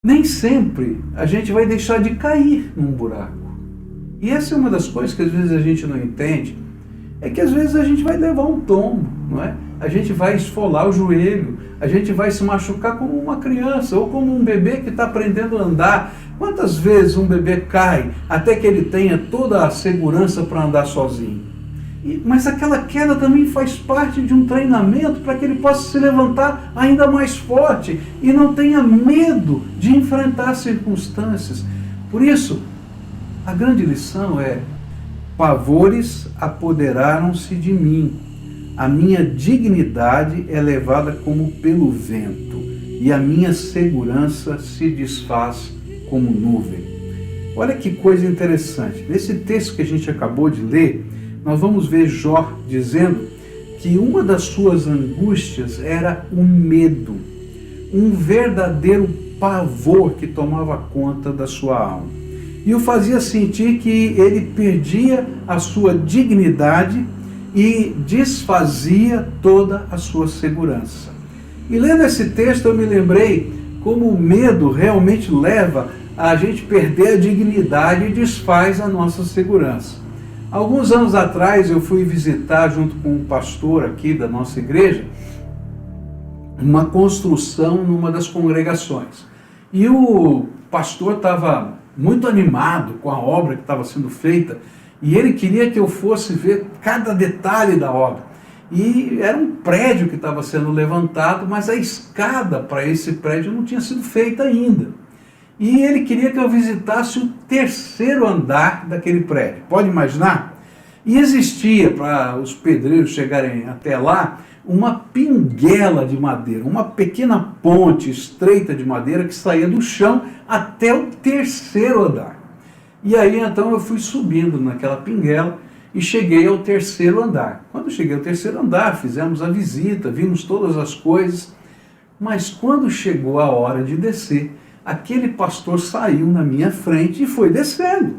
Nem sempre a gente vai deixar de cair num buraco. E essa é uma das coisas que às vezes a gente não entende, é que às vezes a gente vai levar um tombo, não é? A gente vai esfolar o joelho, a gente vai se machucar como uma criança ou como um bebê que está aprendendo a andar. Quantas vezes um bebê cai até que ele tenha toda a segurança para andar sozinho? Mas aquela queda também faz parte de um treinamento para que ele possa se levantar ainda mais forte e não tenha medo de enfrentar as circunstâncias. Por isso, a grande lição é: pavores apoderaram-se de mim, a minha dignidade é levada como pelo vento, e a minha segurança se desfaz como nuvem. Olha que coisa interessante. Nesse texto que a gente acabou de ler, nós vamos ver Jó dizendo que uma das suas angústias era o medo, um verdadeiro pavor que tomava conta da sua alma. E o fazia sentir que ele perdia a sua dignidade e desfazia toda a sua segurança. E lendo esse texto eu me lembrei como o medo realmente leva a gente perder a dignidade e desfaz a nossa segurança. Alguns anos atrás eu fui visitar, junto com um pastor aqui da nossa igreja, uma construção numa das congregações. E o pastor estava muito animado com a obra que estava sendo feita e ele queria que eu fosse ver cada detalhe da obra. E era um prédio que estava sendo levantado, mas a escada para esse prédio não tinha sido feita ainda. E ele queria que eu visitasse o terceiro andar daquele prédio. Pode imaginar? E existia, para os pedreiros chegarem até lá, uma pinguela de madeira, uma pequena ponte estreita de madeira que saía do chão até o terceiro andar. E aí então eu fui subindo naquela pinguela e cheguei ao terceiro andar. Quando cheguei ao terceiro andar, fizemos a visita, vimos todas as coisas, mas quando chegou a hora de descer, aquele pastor saiu na minha frente e foi descendo.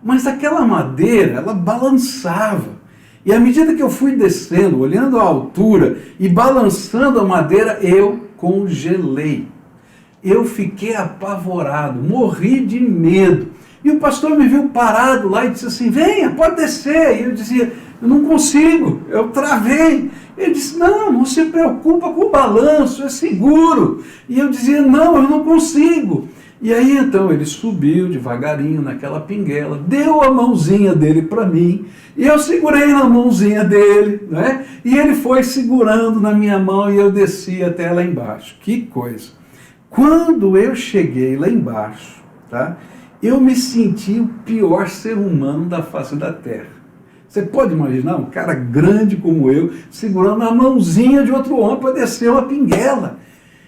Mas aquela madeira, ela balançava. E à medida que eu fui descendo, olhando a altura e balançando a madeira, eu congelei. Eu fiquei apavorado, morri de medo. E o pastor me viu parado lá e disse assim: venha, pode descer. E eu dizia: eu não consigo, eu travei. Ele disse: não se preocupa com o balanço, é seguro. E eu dizia: não, eu não consigo. E aí então ele subiu devagarinho naquela pinguela, deu a mãozinha dele para mim, e eu segurei na mãozinha dele, né? E ele foi segurando na minha mão e eu desci até lá embaixo. Que coisa! Quando eu cheguei lá embaixo, tá? Eu me senti o pior ser humano da face da terra. Você pode imaginar um cara grande como eu, segurando a mãozinha de outro homem para descer uma pinguela.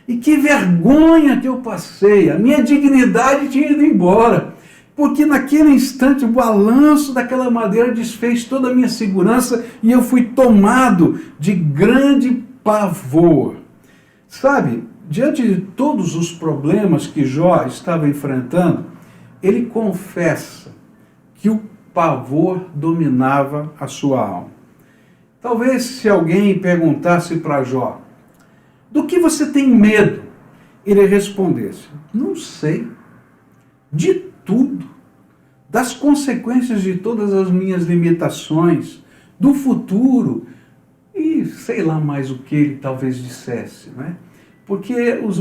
E que vergonha que eu passei, a minha dignidade tinha ido embora. Porque naquele instante o balanço daquela madeira desfez toda a minha segurança e eu fui tomado de grande pavor. Sabe, diante de todos os problemas que Jó estava enfrentando, ele confessa que o pavor dominava a sua alma. Talvez se alguém perguntasse para Jó: do que você tem medo? Ele respondesse: não sei. De tudo. Das consequências de todas as minhas limitações, do futuro e sei lá mais o que ele talvez dissesse, não é? Porque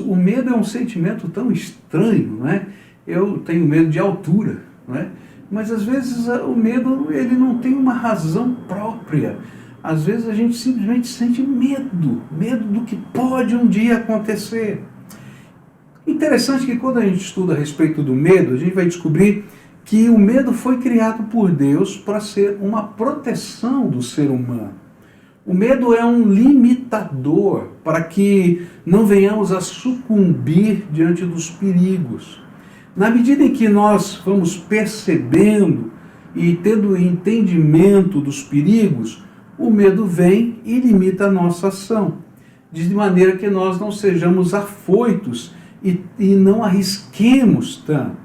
o medo é um sentimento tão estranho, não é? Eu tenho medo de altura, não é? Mas às vezes o medo ele não tem uma razão própria. Às vezes a gente simplesmente sente medo do que pode um dia acontecer. Interessante que quando a gente estuda a respeito do medo, a gente vai descobrir que o medo foi criado por Deus para ser uma proteção do ser humano. O medo é um limitador para que não venhamos a sucumbir diante dos perigos. Na medida em que nós vamos percebendo e tendo entendimento dos perigos, o medo vem e limita a nossa ação, de maneira que nós não sejamos afoitos e não arrisquemos tanto.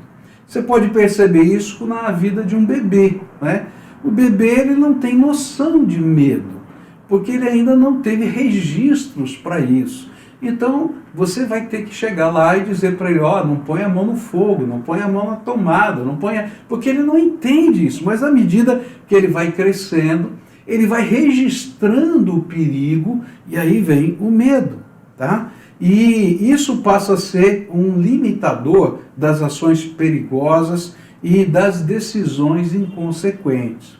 Você pode perceber isso na vida de um bebê, né? O bebê ele não tem noção de medo, porque ele ainda não teve registros para isso. Então, você vai ter que chegar lá e dizer para ele, não põe a mão no fogo, não põe a mão na tomada, não põe porque ele não entende isso. Mas à medida que ele vai crescendo, ele vai registrando o perigo e aí vem o medo, tá? E isso passa a ser um limitador das ações perigosas e das decisões inconsequentes.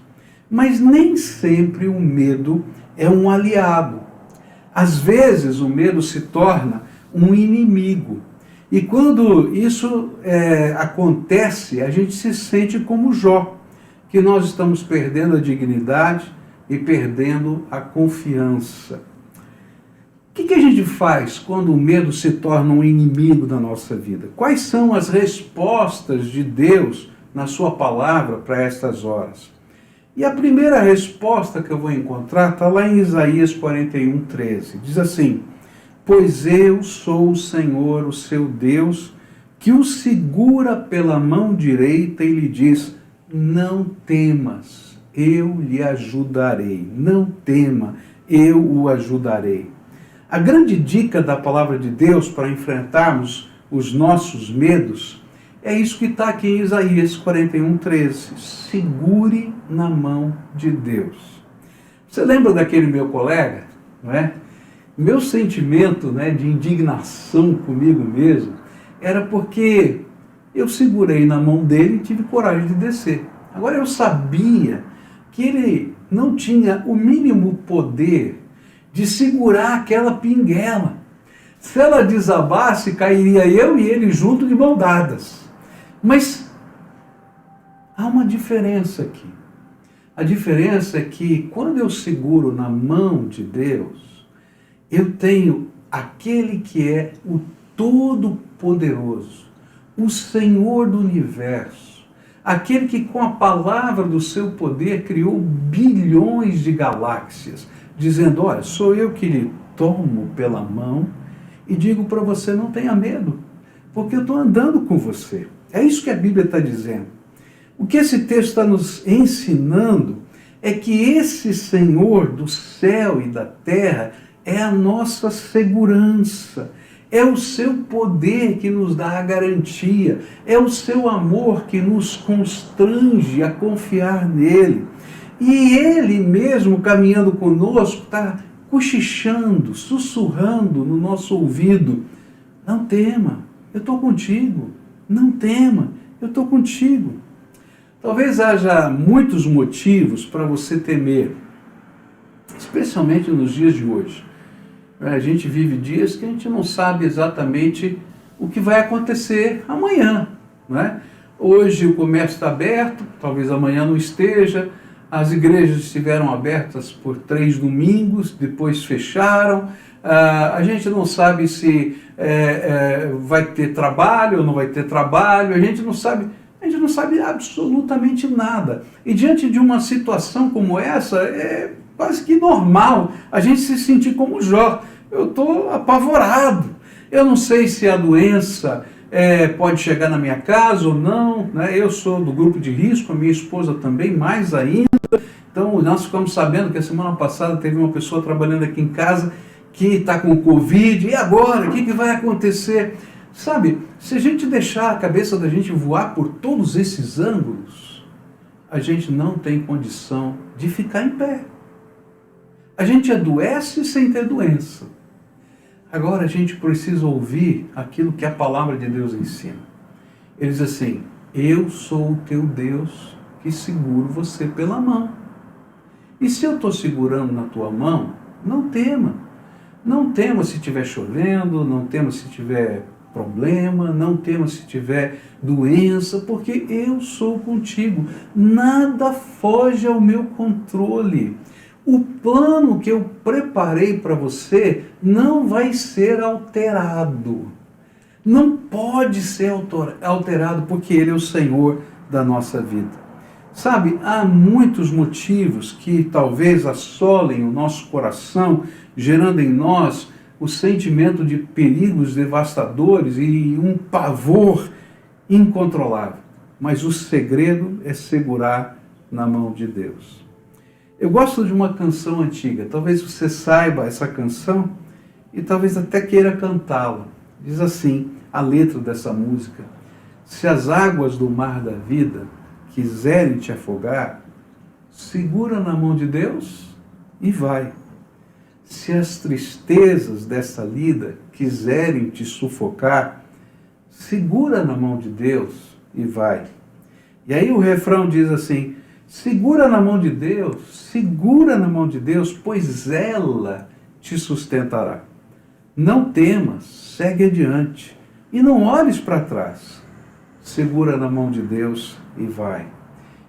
Mas nem sempre o medo é um aliado. Às vezes o medo se torna um inimigo. E quando isso acontece, a gente se sente como Jó, que nós estamos perdendo a dignidade e perdendo a confiança. O que a gente faz quando o medo se torna um inimigo da nossa vida? Quais são as respostas de Deus na sua palavra para estas horas? E a primeira resposta que eu vou encontrar está lá em Isaías 41:13. Diz assim: pois eu sou o Senhor, o seu Deus, que o segura pela mão direita e lhe diz, não temas, eu lhe ajudarei. Não tema, eu o ajudarei. A grande dica da palavra de Deus para enfrentarmos os nossos medos é isso que está aqui em Isaías 41:13. Segure na mão de Deus. Você lembra daquele meu colega? Não é? Meu sentimento, de indignação comigo mesmo era porque eu segurei na mão dele e tive coragem de descer. Agora eu sabia que ele não tinha o mínimo poder de segurar aquela pinguela. Se ela desabasse, cairia eu e ele junto de mão dadas. Mas há uma diferença aqui. A diferença é que quando eu seguro na mão de Deus, eu tenho aquele que é o Todo-Poderoso, o Senhor do Universo, aquele que com a palavra do seu poder criou bilhões de galáxias, dizendo, olha, sou eu que lhe tomo pela mão e digo para você, não tenha medo, porque eu estou andando com você. É isso que a Bíblia está dizendo. O que esse texto está nos ensinando é que esse Senhor do céu e da terra é a nossa segurança, é o seu poder que nos dá a garantia, é o seu amor que nos constrange a confiar nele. E ele mesmo, caminhando conosco, está cochichando, sussurrando no nosso ouvido, não tema, eu estou contigo. Não tema, eu estou contigo. Talvez haja muitos motivos para você temer, especialmente nos dias de hoje. A gente vive dias que a gente não sabe exatamente o que vai acontecer amanhã. Não é? Hoje o comércio está aberto, talvez amanhã não esteja. As igrejas estiveram abertas por 3 domingos, depois fecharam. A gente não sabe se vai ter trabalho ou não vai ter trabalho, a gente não sabe absolutamente nada. E diante de uma situação como essa, é quase que normal a gente se sentir como Jó. Eu estou apavorado. Eu não sei se a doença pode chegar na minha casa ou não, né? Eu sou do grupo de risco, a minha esposa também, mais ainda. Então, nós ficamos sabendo que a semana passada teve uma pessoa trabalhando aqui em casa que está com Covid, e agora? O que vai acontecer? Sabe, se a gente deixar a cabeça da gente voar por todos esses ângulos, a gente não tem condição de ficar em pé. A gente adoece sem ter doença. Agora a gente precisa ouvir aquilo que a palavra de Deus ensina. Ele diz assim, eu sou o teu Deus que seguro você pela mão. E se eu estou segurando na tua mão, não tema. Não tema se estiver chovendo, não tema se tiver problema, não tema se tiver doença, porque eu sou contigo. Nada foge ao meu controle. O plano que eu preparei para você não vai ser alterado. Não pode ser alterado, porque Ele é o Senhor da nossa vida. Sabe, há muitos motivos que talvez assolem o nosso coração, gerando em nós o sentimento de perigos devastadores e um pavor incontrolável. Mas o segredo é segurar na mão de Deus. Eu gosto de uma canção antiga, talvez você saiba essa canção, e talvez até queira cantá-la. Diz assim a letra dessa música: se as águas do mar da vida quiserem te afogar, segura na mão de Deus e vai. Se as tristezas dessa lida quiserem te sufocar, segura na mão de Deus e vai. E aí o refrão diz assim: segura na mão de Deus, segura na mão de Deus, pois ela te sustentará. Não temas, segue adiante e não olhes para trás. Segura na mão de Deus e vai.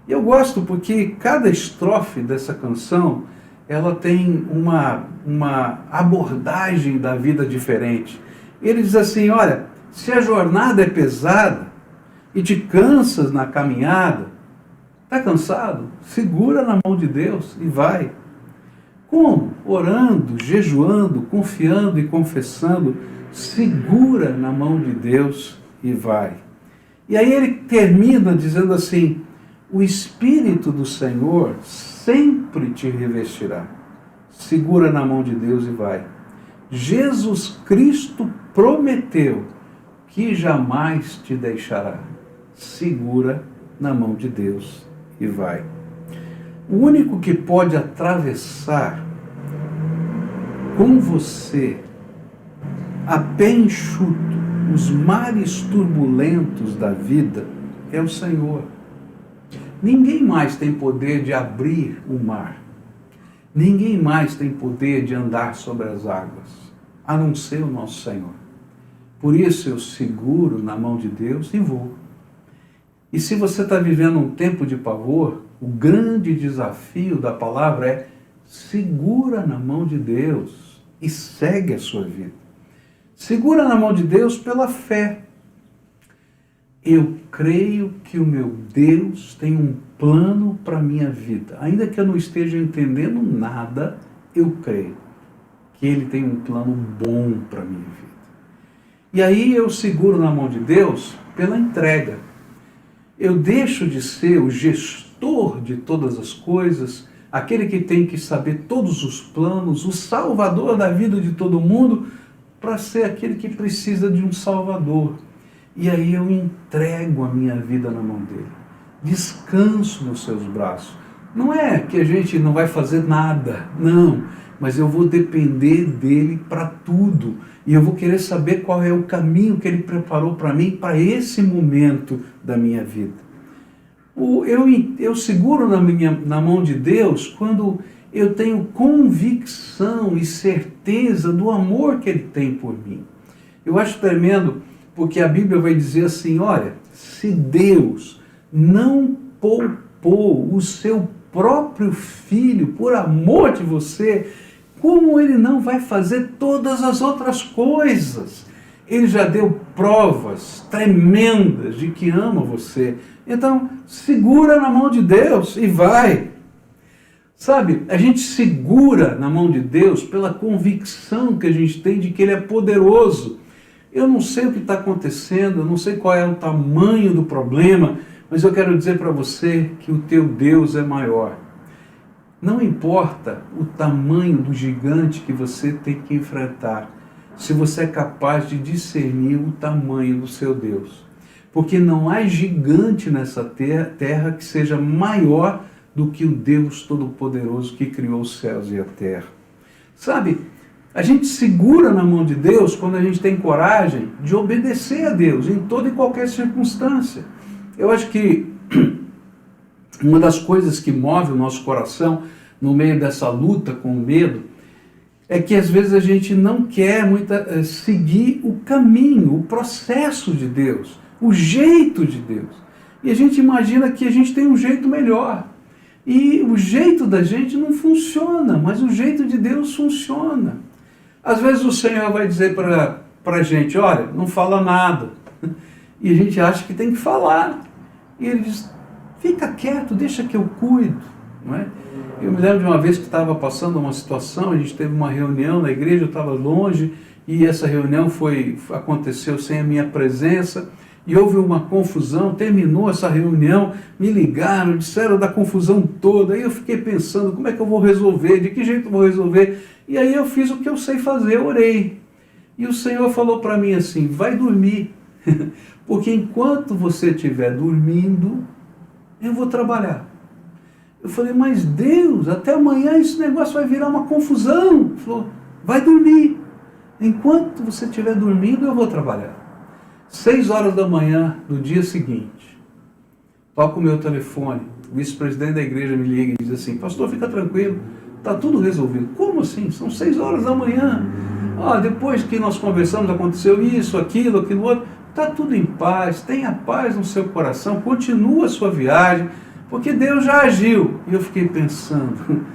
E eu gosto porque cada estrofe dessa canção, ela tem uma abordagem da vida diferente. Ele diz assim: olha, se a jornada é pesada e te cansas na caminhada, está cansado? Segura na mão de Deus e vai. Como? Orando, jejuando, confiando e confessando. Segura na mão de Deus e vai. E aí ele termina dizendo assim: o Espírito do Senhor sempre te revestirá. Segura na mão de Deus e vai. Jesus Cristo prometeu que jamais te deixará. Segura na mão de Deus e vai. O único que pode atravessar com você, a pé enxuto, os mares turbulentos da vida é o Senhor. Ninguém mais tem poder de abrir o mar. Ninguém mais tem poder de andar sobre as águas, a não ser o nosso Senhor. Por isso eu seguro na mão de Deus e vou. E se você está vivendo um tempo de pavor, o grande desafio da palavra é: segura na mão de Deus e segue a sua vida. Segura na mão de Deus pela fé. Eu creio que o meu Deus tem um plano para a minha vida. Ainda que eu não esteja entendendo nada, eu creio que Ele tem um plano bom para a minha vida. E aí eu seguro na mão de Deus pela entrega. Eu deixo de ser o gestor de todas as coisas, aquele que tem que saber todos os planos, o salvador da vida de todo mundo, para ser aquele que precisa de um salvador. E aí eu entrego a minha vida na mão dele. Descanso nos seus braços. Não é que a gente não vai fazer nada, não. Mas eu vou depender dele para tudo. E eu vou querer saber qual é o caminho que ele preparou para mim, para esse momento da minha vida. Eu seguro na mão de Deus quando eu tenho convicção e certeza do amor que ele tem por mim. Eu acho tremendo, porque a Bíblia vai dizer assim: olha, se Deus não poupou o seu próprio filho por amor de você, como ele não vai fazer todas as outras coisas? Ele já deu provas tremendas de que ama você. Então, segura na mão de Deus e vai. Sabe, a gente segura na mão de Deus pela convicção que a gente tem de que Ele é poderoso. Eu não sei o que está acontecendo, eu não sei qual é o tamanho do problema, mas eu quero dizer para você que o teu Deus é maior. Não importa o tamanho do gigante que você tem que enfrentar, se você é capaz de discernir o tamanho do seu Deus. Porque não há gigante nessa terra que seja maior do que o Deus Todo-Poderoso que criou os céus e a terra. Sabe, a gente segura na mão de Deus quando a gente tem coragem de obedecer a Deus em toda e qualquer circunstância. Eu acho que uma das coisas que move o nosso coração no meio dessa luta com o medo é que às vezes a gente não quer seguir o caminho, o processo de Deus, o jeito de Deus. E a gente imagina que a gente tem um jeito melhor. E o jeito da gente não funciona, mas o jeito de Deus funciona. Às vezes o Senhor vai dizer para a gente: olha, não fala nada. E a gente acha que tem que falar. E Ele diz: fica quieto, deixa que eu cuido. Não é? Eu me lembro de uma vez que estava passando uma situação, a gente teve uma reunião na igreja, eu estava longe, e essa reunião aconteceu sem a minha presença, e houve uma confusão, terminou essa reunião, me ligaram, disseram da confusão toda, aí eu fiquei pensando, como é que eu vou resolver, de que jeito eu vou resolver? E aí eu fiz o que eu sei fazer, eu orei. E o Senhor falou para mim assim, vai dormir, porque enquanto você estiver dormindo, eu vou trabalhar. Eu falei, mas Deus, até amanhã esse negócio vai virar uma confusão. Ele falou, vai dormir. Enquanto você estiver dormindo, eu vou trabalhar. 6 horas da manhã do dia seguinte, toco o meu telefone, o vice-presidente da igreja me liga e diz assim, pastor, fica tranquilo, está tudo resolvido. Como assim? São 6 horas da manhã. Depois que nós conversamos, aconteceu isso, aquilo outro. Está tudo em paz, tenha paz no seu coração, continua a sua viagem, porque Deus já agiu. E eu fiquei pensando,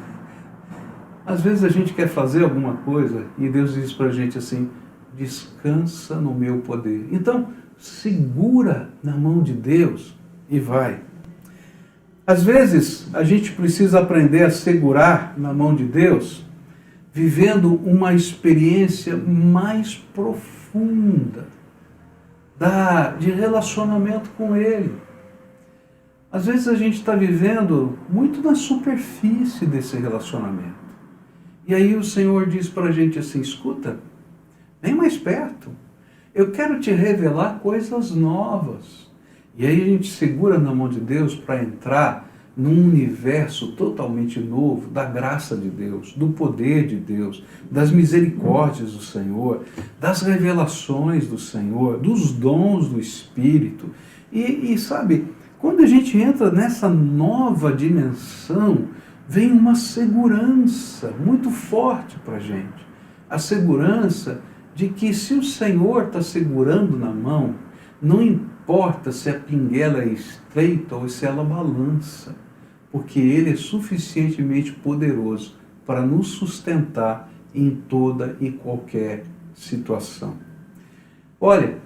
às vezes a gente quer fazer alguma coisa e Deus diz para a gente assim, descansa no meu poder. Então, segura na mão de Deus e vai. Às vezes, a gente precisa aprender a segurar na mão de Deus, vivendo uma experiência mais profunda de relacionamento com Ele. Às vezes a gente está vivendo muito na superfície desse relacionamento. E aí o Senhor diz para a gente assim, escuta, vem mais perto, eu quero te revelar coisas novas. E aí a gente segura na mão de Deus para entrar num universo totalmente novo da graça de Deus, do poder de Deus, das misericórdias do Senhor, das revelações do Senhor, dos dons do Espírito. E sabe, quando a gente entra nessa nova dimensão, vem uma segurança muito forte para a gente. A segurança de que se o Senhor está segurando na mão, não importa se a pinguela é estreita ou se ela balança, porque Ele é suficientemente poderoso para nos sustentar em toda e qualquer situação. Olha,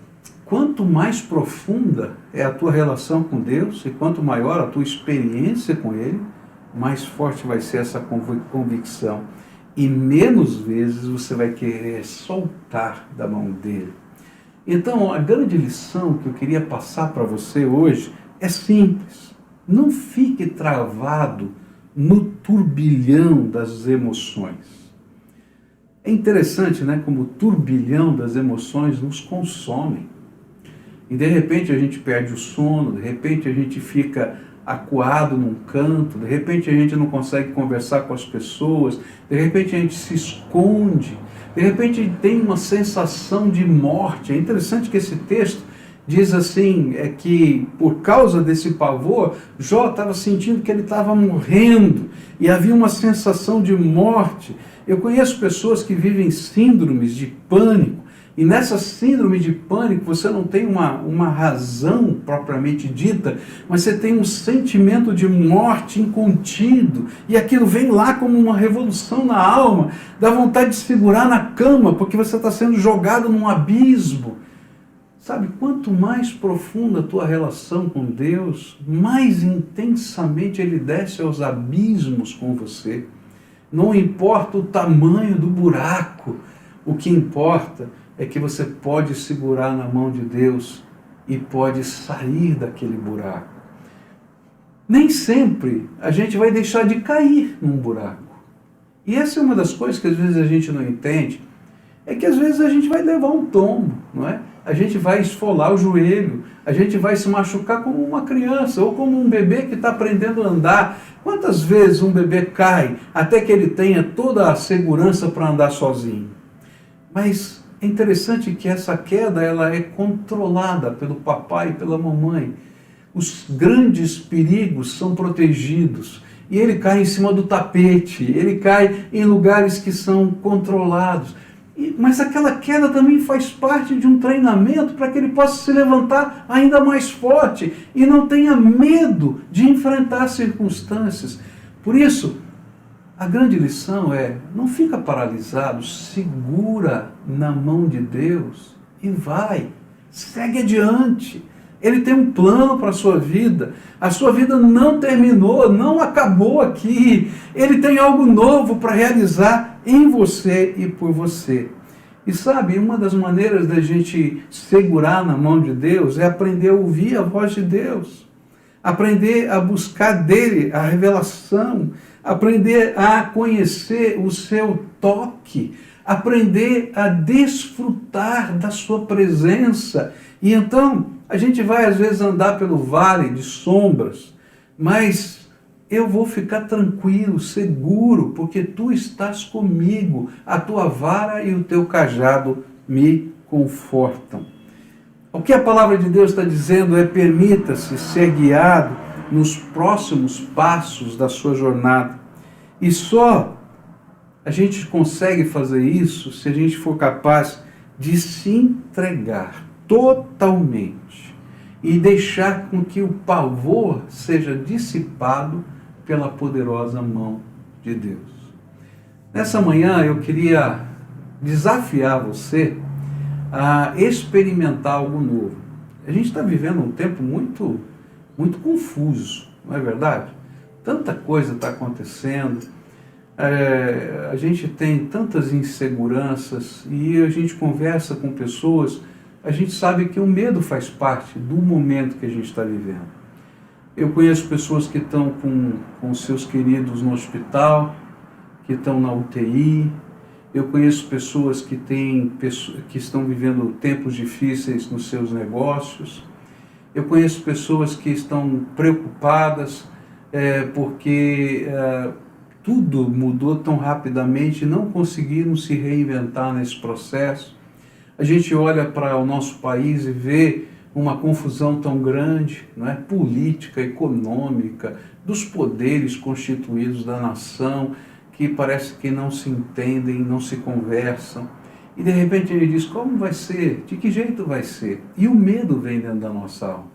quanto mais profunda é a tua relação com Deus e quanto maior a tua experiência com Ele, mais forte vai ser essa convicção e menos vezes você vai querer soltar da mão dele. Então, a grande lição que eu queria passar para você hoje é simples. Não fique travado no turbilhão das emoções. É interessante, né, como o turbilhão das emoções nos consome. E de repente a gente perde o sono, de repente a gente fica acuado num canto, de repente a gente não consegue conversar com as pessoas, de repente a gente se esconde, de repente a gente tem uma sensação de morte. É interessante que esse texto diz assim, que por causa desse pavor, Jó estava sentindo que ele estava morrendo e havia uma sensação de morte. Eu conheço pessoas que vivem síndromes de pânico, e nessa síndrome de pânico você não tem uma razão propriamente dita, mas você tem um sentimento de morte incontido, e aquilo vem lá como uma revolução na alma, dá vontade de segurar na cama, porque você está sendo jogado num abismo. Sabe, quanto mais profunda a tua relação com Deus, mais intensamente Ele desce aos abismos com você. Não importa o tamanho do buraco, o que importa é que você pode segurar na mão de Deus e pode sair daquele buraco. Nem sempre a gente vai deixar de cair num buraco. E essa é uma das coisas que às vezes a gente não entende, é que às vezes a gente vai levar um tombo, não é? A gente vai esfolar o joelho, a gente vai se machucar como uma criança ou como um bebê que está aprendendo a andar. Quantas vezes um bebê cai até que ele tenha toda a segurança para andar sozinho? Mas é interessante que essa queda ela é controlada pelo papai e pela mamãe. Os grandes perigos são protegidos. E ele cai em cima do tapete, ele cai em lugares que são controlados. Mas aquela queda também faz parte de um treinamento para que ele possa se levantar ainda mais forte e não tenha medo de enfrentar as circunstâncias. Por isso, a grande lição é, não fica paralisado, segura na mão de Deus e vai, segue adiante. Ele tem um plano para a sua vida não terminou, não acabou aqui. Ele tem algo novo para realizar em você e por você. E sabe, uma das maneiras da gente segurar na mão de Deus é aprender a ouvir a voz de Deus, aprender a buscar dele a revelação, aprender a conhecer o seu toque, aprender a desfrutar da sua presença. E então a gente vai às vezes andar pelo vale de sombras, mas eu vou ficar tranquilo, seguro, porque tu estás comigo, a tua vara e o teu cajado me confortam. O que a palavra de Deus está dizendo é: permita-se ser guiado nos próximos passos da sua jornada. E só a gente consegue fazer isso se a gente for capaz de se entregar totalmente e deixar com que o pavor seja dissipado pela poderosa mão de Deus. Nessa manhã eu queria desafiar você a experimentar algo novo. A gente está vivendo um tempo muito confuso, não é verdade? Tanta coisa está acontecendo, a gente tem tantas inseguranças e a gente conversa com pessoas, a gente sabe que o medo faz parte do momento que a gente está vivendo. Eu conheço pessoas que estão com seus queridos no hospital, que estão na UTI. Eu conheço pessoas que estão vivendo tempos difíceis nos seus negócios. Eu conheço pessoas que estão preocupadas porque tudo mudou tão rapidamente e não conseguiram se reinventar nesse processo. A gente olha para o nosso país e vê uma confusão tão grande, não é? Política, econômica, dos poderes constituídos da nação, que parece que não se entendem, não se conversam. E de repente ele diz: como vai ser? De que jeito vai ser? E o medo vem dentro da nossa alma.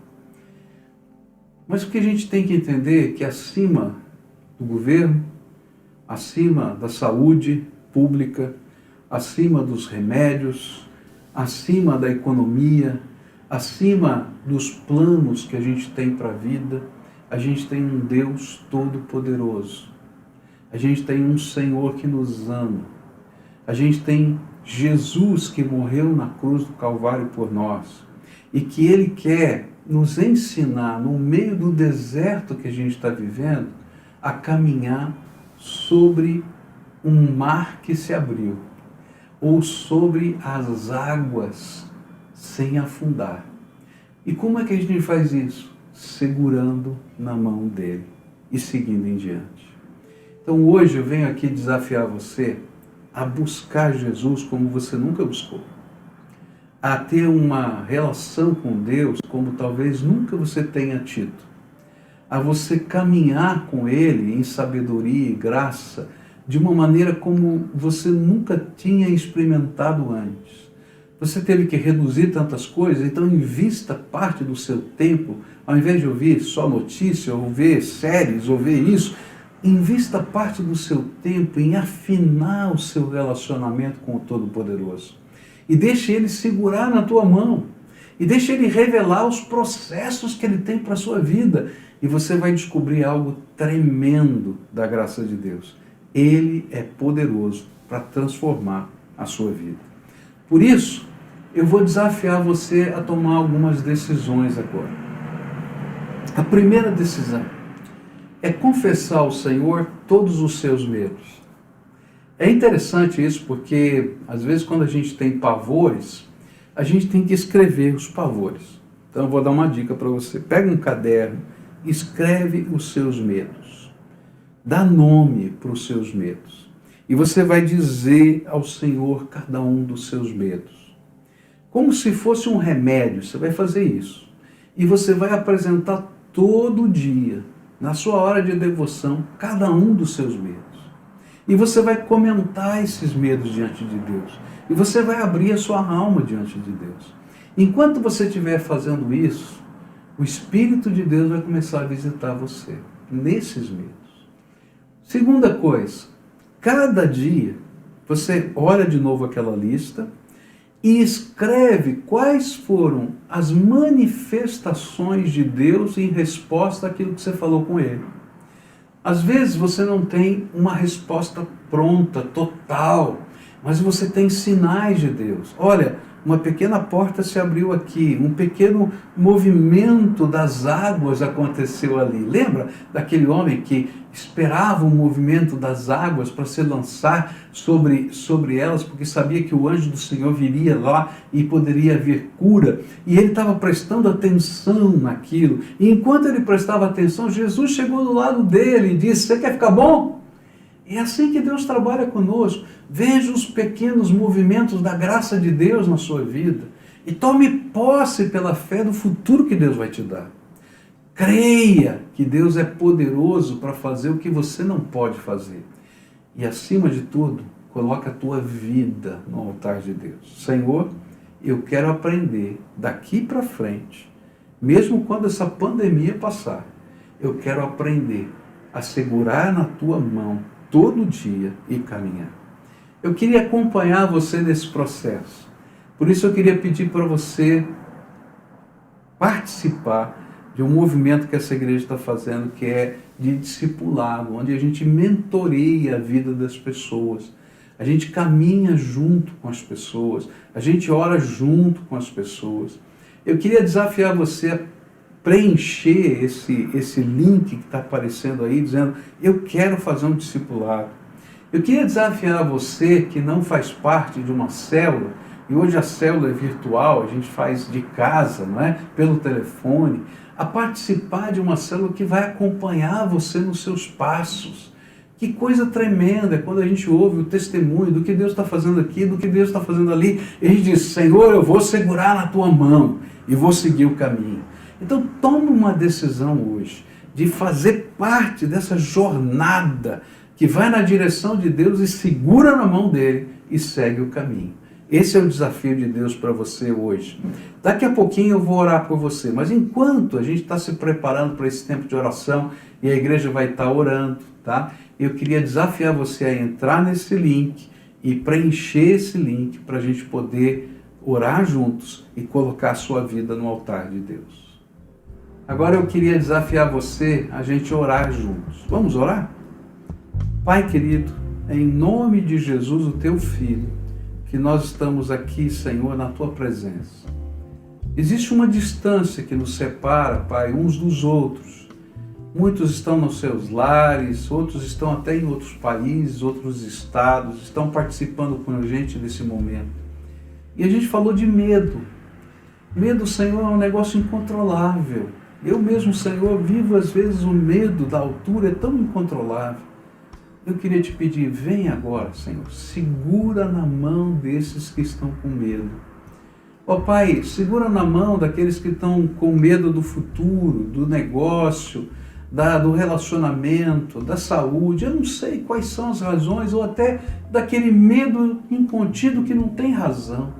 Mas o que a gente tem que entender é que acima do governo, acima da saúde pública, acima dos remédios, acima da economia, acima dos planos que a gente tem para a vida, a gente tem um Deus todo-poderoso. A gente tem um Senhor que nos ama. A gente tem Jesus que morreu na cruz do Calvário por nós. E que Ele quer nos ensinar, no meio do deserto que a gente está vivendo, a caminhar sobre um mar que se abriu, ou sobre as águas sem afundar. E como é que a gente faz isso? Segurando na mão dele e seguindo em diante. Então hoje eu venho aqui desafiar você a buscar Jesus como você nunca buscou, a ter uma relação com Deus como talvez nunca você tenha tido, a você caminhar com Ele em sabedoria e graça de uma maneira como você nunca tinha experimentado antes. Você teve que reduzir tantas coisas, então invista parte do seu tempo, ao invés de ouvir só notícia, ou ver séries, ou ver isso, invista parte do seu tempo em afinar o seu relacionamento com o Todo-Poderoso. E deixe Ele segurar na tua mão. E deixe Ele revelar os processos que Ele tem para a sua vida. E você vai descobrir algo tremendo da graça de Deus. Ele é poderoso para transformar a sua vida. Por isso, eu vou desafiar você a tomar algumas decisões agora. A primeira decisão é confessar ao Senhor todos os seus medos. É interessante isso porque, às vezes, quando a gente tem pavores, a gente tem que escrever os pavores. Então, eu vou dar uma dica para você. Pega um caderno, escreve os seus medos. Dá nome para os seus medos. E você vai dizer ao Senhor cada um dos seus medos. Como se fosse um remédio, você vai fazer isso. E você vai apresentar todo dia, na sua hora de devoção, cada um dos seus medos. E você vai comentar esses medos diante de Deus. E você vai abrir a sua alma diante de Deus. Enquanto você estiver fazendo isso, o Espírito de Deus vai começar a visitar você nesses medos. Segunda coisa, cada dia você olha de novo aquela lista e escreve quais foram as manifestações de Deus em resposta àquilo que você falou com Ele. Às vezes você não tem uma resposta pronta, total, mas você tem sinais de Deus. Olha, uma pequena porta se abriu aqui, um pequeno movimento das águas aconteceu ali. Lembra daquele homem que esperava o movimento das águas para se lançar sobre elas, porque sabia que o anjo do Senhor viria lá e poderia haver cura? E ele estava prestando atenção naquilo. E enquanto ele prestava atenção, Jesus chegou do lado dele e disse: "Você quer ficar bom?" É assim que Deus trabalha conosco. Veja os pequenos movimentos da graça de Deus na sua vida e tome posse pela fé do futuro que Deus vai te dar. Creia que Deus é poderoso para fazer o que você não pode fazer. E acima de tudo, coloca a tua vida no altar de Deus. Senhor, eu quero aprender daqui para frente, mesmo quando essa pandemia passar, eu quero aprender a segurar na tua mão todo dia e caminhar. Eu queria acompanhar você nesse processo. Por isso eu queria pedir para você participar de um movimento que essa igreja está fazendo, que é de discipulado, onde a gente mentoreia a vida das pessoas. A gente caminha junto com as pessoas, a gente ora junto com as pessoas. Eu queria desafiar você a preencher esse link que está aparecendo aí, dizendo: eu quero fazer um discipulado. Eu queria desafiar você que não faz parte de uma célula, e hoje a célula é virtual, a gente faz de casa, não é? Pelo telefone, a participar de uma célula que vai acompanhar você nos seus passos. Que coisa tremenda quando a gente ouve o testemunho do que Deus está fazendo aqui, do que Deus está fazendo ali, e a gente diz: Senhor, eu vou segurar na tua mão e vou seguir o caminho. Então tome uma decisão hoje de fazer parte dessa jornada que vai na direção de Deus e segura na mão dele e segue o caminho. Esse é o desafio de Deus para você hoje. Daqui a pouquinho eu vou orar por você, mas enquanto a gente está se preparando para esse tempo de oração e a igreja vai estar orando, tá? Eu queria desafiar você a entrar nesse link e preencher esse link para a gente poder orar juntos e colocar a sua vida no altar de Deus. Agora eu queria desafiar você a gente orar juntos. Vamos orar? Pai querido, em nome de Jesus, o teu Filho, que nós estamos aqui, Senhor, na tua presença. Existe uma distância que nos separa, Pai, uns dos outros. Muitos estão nos seus lares, outros estão até em outros países, outros estados, estão participando com a gente nesse momento. E a gente falou de medo. Medo, Senhor, é um negócio incontrolável. Eu mesmo, Senhor, vivo às vezes o medo da altura, é tão incontrolável. Eu queria te pedir, vem agora, Senhor, segura na mão desses que estão com medo. Ó Pai, segura na mão daqueles que estão com medo do futuro, do negócio, do relacionamento, da saúde. Eu não sei quais são as razões, ou até daquele medo incontido que não tem razão,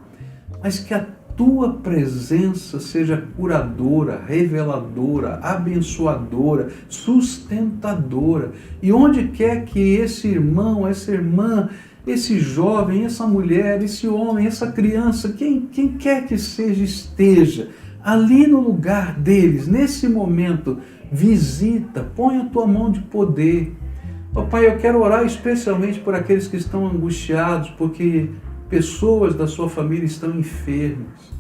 mas que a tua presença seja curadora, reveladora, abençoadora, sustentadora. E onde quer que esse irmão, essa irmã, esse jovem, essa mulher, esse homem, essa criança, quem quer que seja, esteja ali no lugar deles, nesse momento, visita, põe a tua mão de poder. Ó Pai, eu quero orar especialmente por aqueles que estão angustiados, porque pessoas da sua família estão enfermas.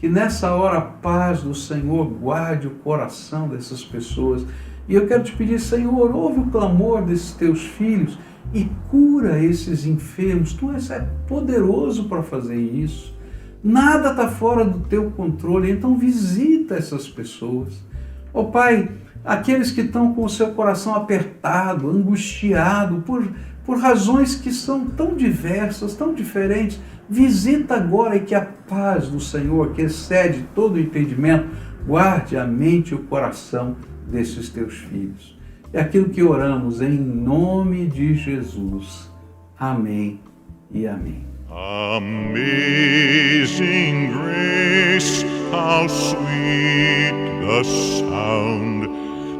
Que nessa hora a paz do Senhor guarde o coração dessas pessoas. E eu quero te pedir, Senhor, ouve o clamor desses teus filhos e cura esses enfermos. Tu és poderoso para fazer isso. Nada está fora do teu controle, então visita essas pessoas. Ó Pai, aqueles que estão com o seu coração apertado, angustiado, por razões que são tão diversas, tão diferentes, visita agora e que a paz do Senhor, que excede todo o entendimento, guarde a mente e o coração desses teus filhos. É aquilo que oramos em nome de Jesus. Amém e amém. Amazing grace, how sweet the sound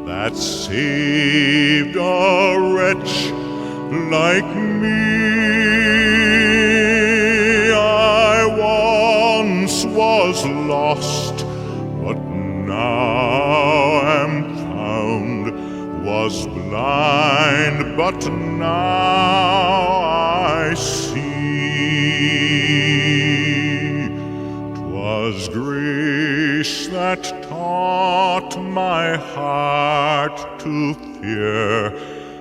that saved a wretch like me. I once was lost, but now am found, was blind, but now I see. taught my heart to fear,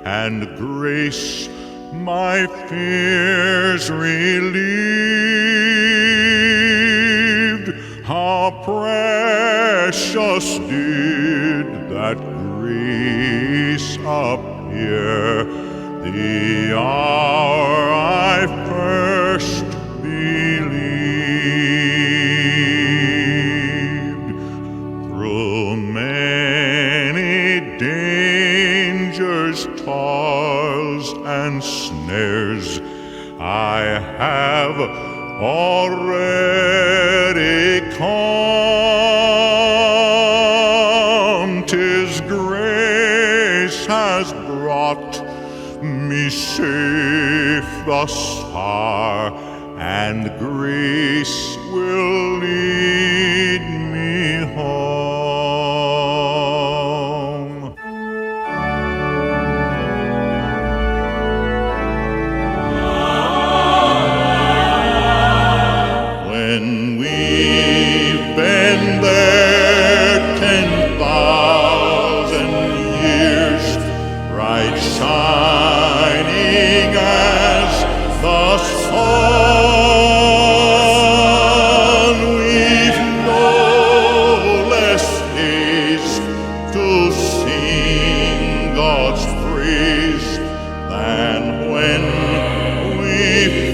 and grace my fears relieved. How precious did that grace appear the hour I first believed. Through many dangers, toils, and snares, I have already come. 'Tis grace has brought me safe thus far, and grace will lead me home. When we've been there 10,000 years, bright shining as the sun, we've no less haste to sing God's praise than when we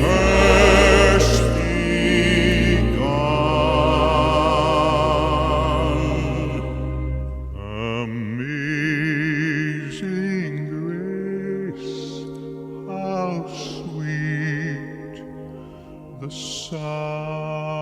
first begun. Amazing grace, how sweet the sound.